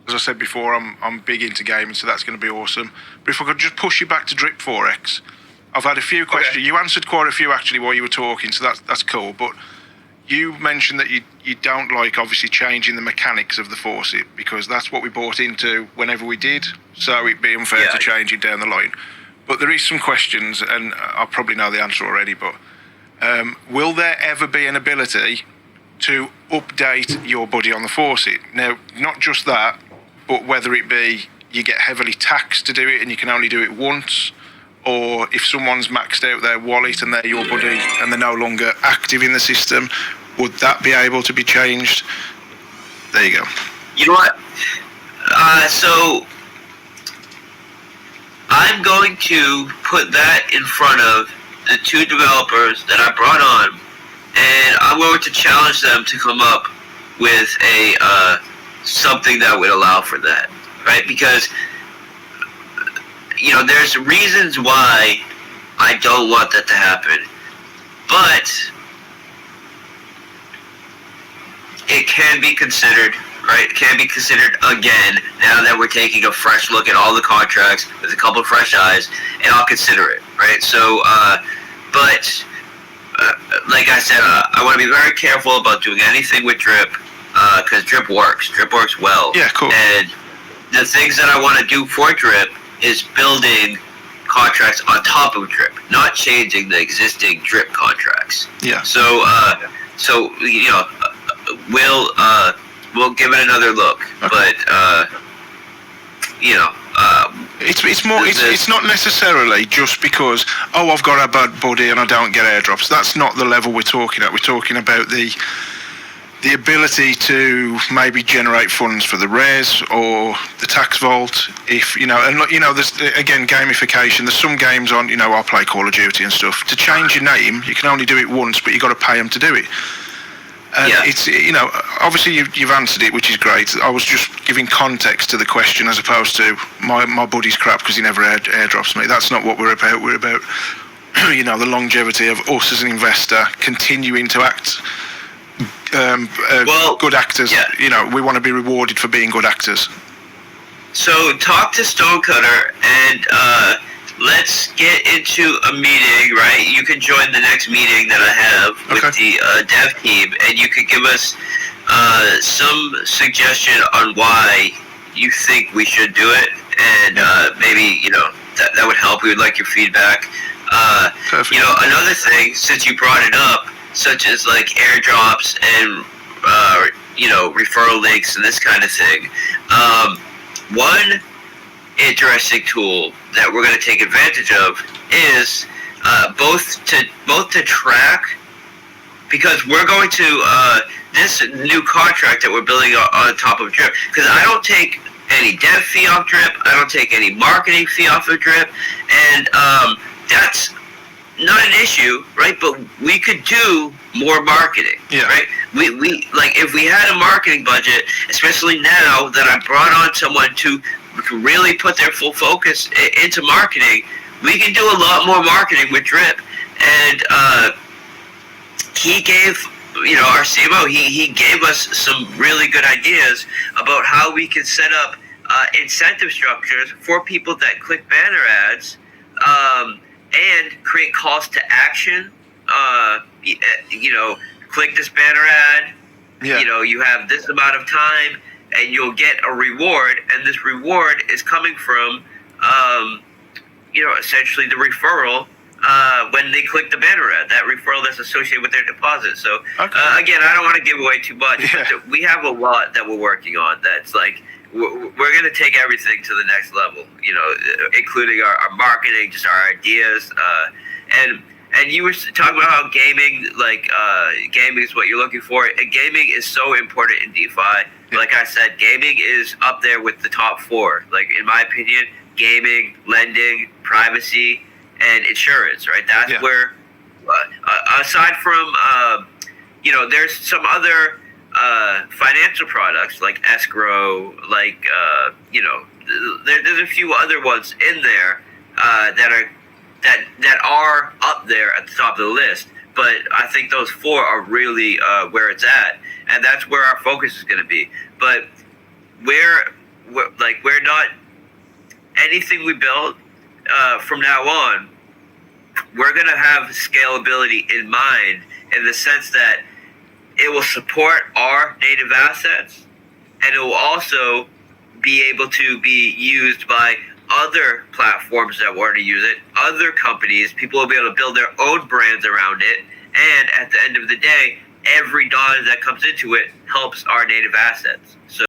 as I said before, I'm big into gaming, so that's going to be awesome. But if I could just push you back to Drip 4X, I've had a few questions. Okay. You answered quite a few actually while you were talking, so that's cool. But you mentioned that you don't like obviously changing the mechanics of the faucet because that's what we bought into whenever we did. So it'd be unfair to change it down the line. But there is some questions, and I probably know the answer already. But will there ever be an ability to update your body on the faucet? Now, not just that, but whether it be you get heavily taxed to do it and you can only do it once, or if someone's maxed out their wallet and they're your buddy and they're no longer active in the system, would that be able to be changed? There you go. You know what? So I'm going to put that in front of the two developers that I brought on, and I'm going to challenge them to come up with a something that would allow for that, right? Because there's reasons why I don't want that to happen, but it can be considered, right? It can be considered again now that we're taking a fresh look at all the contracts with a couple of fresh eyes, and I'll consider it, right? So, but like I said, I want to be very careful about doing anything with Drip, because Drip works. Drip works well. Yeah, cool. And the things that I want to do for Drip is building contracts on top of Drip, not changing the existing Drip contracts. Yeah. So, we'll give it another look, okay. But it's not necessarily just because I've got a bad body and I don't get airdrops. That's not the level we're talking at. We're talking about the ability to maybe generate funds for the res or the tax vault. If there's again gamification. There's some games on I play Call of Duty and stuff. To change your name, you can only do it once, but you got to pay them to do it. And it's obviously you've answered it, which is great. I was just giving context to the question as opposed to my buddy's crap because he never airdrops me. That's not what we're about. We're about the longevity of us as an investor continuing to act good actors. Yeah. We want to be rewarded for being good actors. So talk to Stonecutter and let's get into a meeting, right? You can join the next meeting that I have with the dev team, and you could give us some suggestion on why you think we should do it, and maybe that would help. We would like your feedback. Perfect. Another thing, since you brought it up, such as like airdrops and referral links and this kind of thing. One interesting tool that we're going to take advantage of is both to track, because we're going to this new contract that we're building on top of Drip, because I don't take any dev fee off Drip, I don't take any marketing fee off of Drip, and that's not an issue, right? But we could do more marketing, right? We like if we had a marketing budget, especially now that I brought on someone to really put their full focus into marketing, we can do a lot more marketing with Drip. And he gave, our CMO, he gave us some really good ideas about how we can set up incentive structures for people that click banner ads, and create calls to action. Click this banner ad. Yeah. You have this amount of time, and you'll get a reward. And this reward is coming from, essentially the referral when they click the banner ad. That referral that's associated with their deposit. So again, I don't want to give away too much, but we have a lot that we're working on. That's like, we're going to take everything to the next level, including our marketing, just our ideas. And you were talking about how gaming is what you're looking for. And gaming is so important in DeFi. Like I said, gaming is up there with the top four. Like, in my opinion, gaming, lending, privacy, and insurance, right? That's where, aside from, there's some other financial products like escrow, there's a few other ones in there that are up there at the top of the list. But I think those four are really where it's at, and that's where our focus is going to be. But where we're not anything we build from now on. We're going to have scalability in mind in the sense that it will support our native assets, and it will also be able to be used by other platforms that want to use it, other companies. People will be able to build their own brands around it, and at the end of the day, every dollar that comes into it helps our native assets. So